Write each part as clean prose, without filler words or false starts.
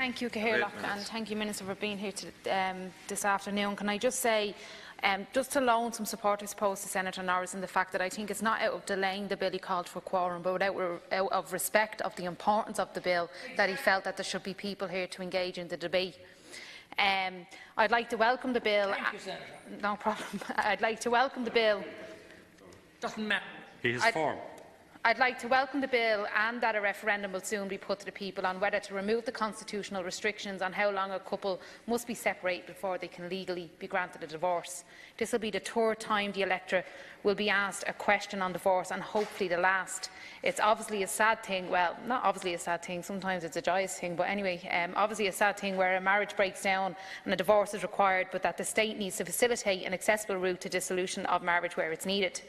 Thank you, Cathaoirleach, and thank you, Minister, for being here this afternoon. Can I just say, just to loan some support, I suppose, to Senator Norris in the fact that I think it's not out of delaying the bill he called for quorum, but out of respect of the importance of the bill, that he felt that there should be people here to engage in the debate. I'd like to welcome the bill. Thank you, Senator. No problem. I'd like to welcome the bill. Doesn't matter. He has form. I'd like to welcome the bill and that a referendum will soon be put to the people on whether to remove the constitutional restrictions on how long a couple must be separated before they can legally be granted a divorce. This will be the third time the electorate will be asked a question on divorce, and hopefully the last. It's obviously a sad thing, well, not obviously a sad thing, sometimes it's a joyous thing, but anyway, obviously a sad thing where a marriage breaks down and a divorce is required, but that the state needs to facilitate an accessible route to dissolution of marriage where it's needed.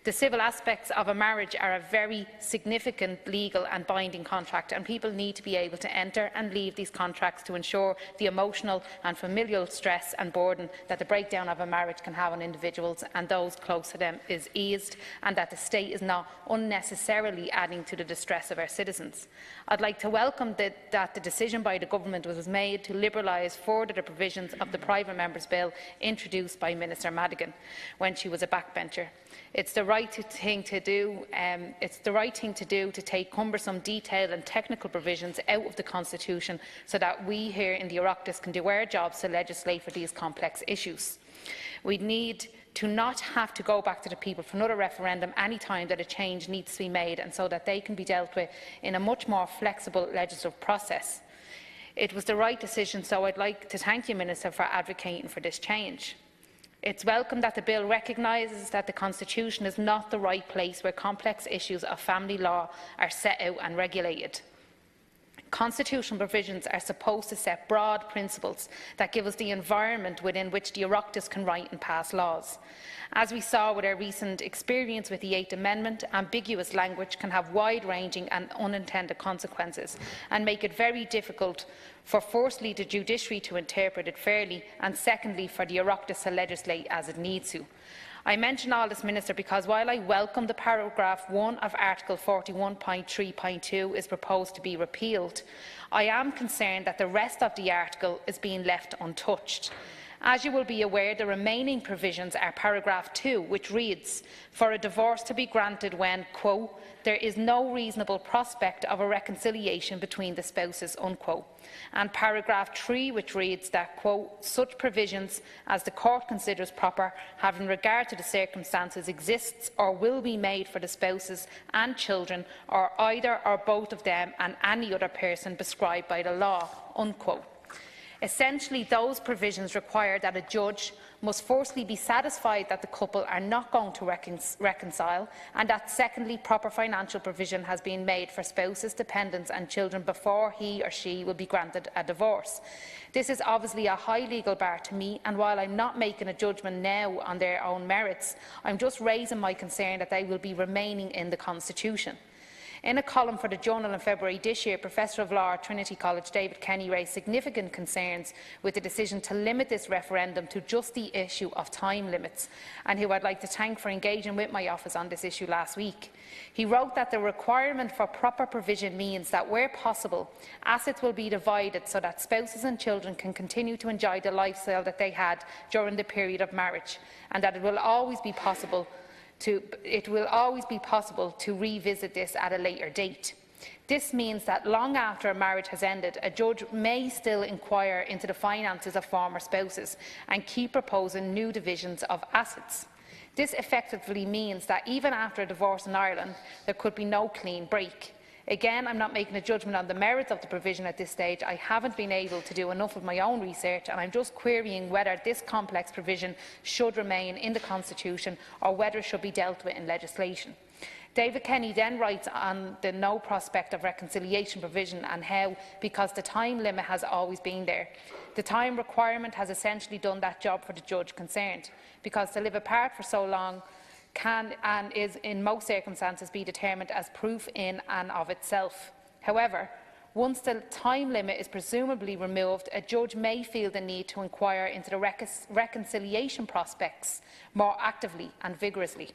The civil aspects of a marriage are a very significant legal and binding contract, and people need to be able to enter and leave these contracts to ensure the emotional and familial stress and burden that the breakdown of a marriage can have on individuals and those close to them is eased, and that the state is not unnecessarily adding to the distress of our citizens. I'd like to welcome that the decision by the Government was made to liberalise further the provisions of the Private Members Bill introduced by Minister Madigan when she was a backbencher. It's the right thing to do. To take cumbersome, detailed and technical provisions out of the Constitution so that we here in the Oireachtas can do our jobs to legislate for these complex issues. We need to not have to go back to the people for another referendum any time that a change needs to be made, and so that they can be dealt with in a much more flexible legislative process. It was the right decision, so I'd like to thank you, Minister, for advocating for this change. It's welcome that the bill recognises that the Constitution is not the right place where complex issues of family law are set out and regulated. Constitutional provisions are supposed to set broad principles that give us the environment within which the Oireachtas can write and pass laws. As we saw with our recent experience with the 8th Amendment, ambiguous language can have wide-ranging and unintended consequences and make it very difficult for, firstly, the judiciary to interpret it fairly, and secondly, for the Oireachtas to legislate as it needs to. I mention all this, Minister, because while I welcome the paragraph 1 of Article 41.3.2 is proposed to be repealed, I am concerned that the rest of the article is being left untouched. As you will be aware, the remaining provisions are paragraph 2, which reads, "For a divorce to be granted when, quote, there is no reasonable prospect of a reconciliation between the spouses," unquote. And paragraph 3, which reads that, quote, "Such provisions as the court considers proper, having regard to the circumstances, exists or will be made for the spouses and children, or either or both of them and any other person prescribed by the law," unquote. Essentially, those provisions require that a judge must firstly be satisfied that the couple are not going to reconcile, and that secondly, proper financial provision has been made for spouses, dependents and children before he or she will be granted a divorce. This is obviously a high legal bar to meet, and while I'm not making a judgment now on their own merits, I'm just raising my concern that they will be remaining in the Constitution. In a column for the Journal in February this year, Professor of Law at Trinity College David Kenny raised significant concerns with the decision to limit this referendum to just the issue of time limits, and who I'd like to thank for engaging with my office on this issue last week. He wrote that the requirement for proper provision means that, where possible, assets will be divided so that spouses and children can continue to enjoy the lifestyle that they had during the period of marriage, and that it will always be possible to revisit this at a later date. This means that long after a marriage has ended, a judge may still inquire into the finances of former spouses and keep proposing new divisions of assets. This effectively means that even after a divorce in Ireland, there could be no clean break. Again, I'm not making a judgment on the merits of the provision at this stage. I haven't been able to do enough of my own research, and I'm just querying whether this complex provision should remain in the Constitution or whether it should be dealt with in legislation. David Kenny then writes on the no prospect of reconciliation provision and how, because the time limit has always been there, the time requirement has essentially done that job for the judge concerned, because to live apart for so long can and is in most circumstances be determined as proof in and of itself. However, once the time limit is presumably removed, a judge may feel the need to inquire into the reconciliation prospects more actively and vigorously.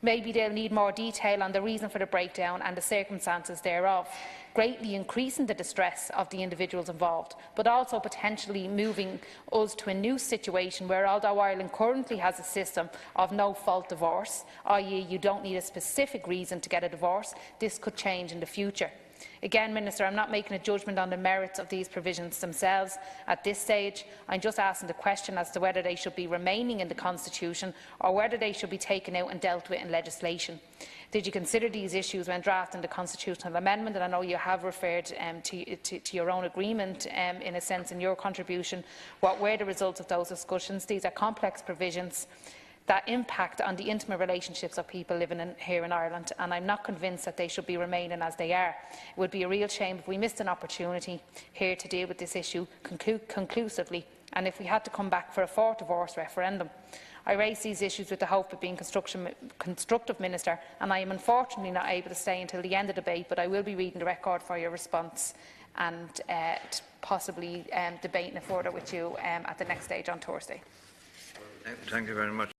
Maybe they'll need more detail on the reason for the breakdown and the circumstances thereof, greatly increasing the distress of the individuals involved, but also potentially moving us to a new situation where, although Ireland currently has a system of no-fault divorce, i.e. you don't need a specific reason to get a divorce, this could change in the future. Again, Minister, I'm not making a judgment on the merits of these provisions themselves at this stage. I'm just asking the question as to whether they should be remaining in the Constitution or whether they should be taken out and dealt with in legislation. Did you consider these issues when drafting the constitutional amendment? And I know you have referred to your own agreement, in a sense, in your contribution. What were the results of those discussions? These are complex provisions that impact on the intimate relationships of people living here in Ireland, and I'm not convinced that they should be remaining as they are. It would be a real shame if we missed an opportunity here to deal with this issue conclusively, and if we had to come back for a fourth divorce referendum. I raise these issues with the hope of being constructive, Minister, and I am unfortunately not able to stay until the end of the debate, but I will be reading the record for your response and possibly debating it further with you at the next stage on Thursday. Thank you very much.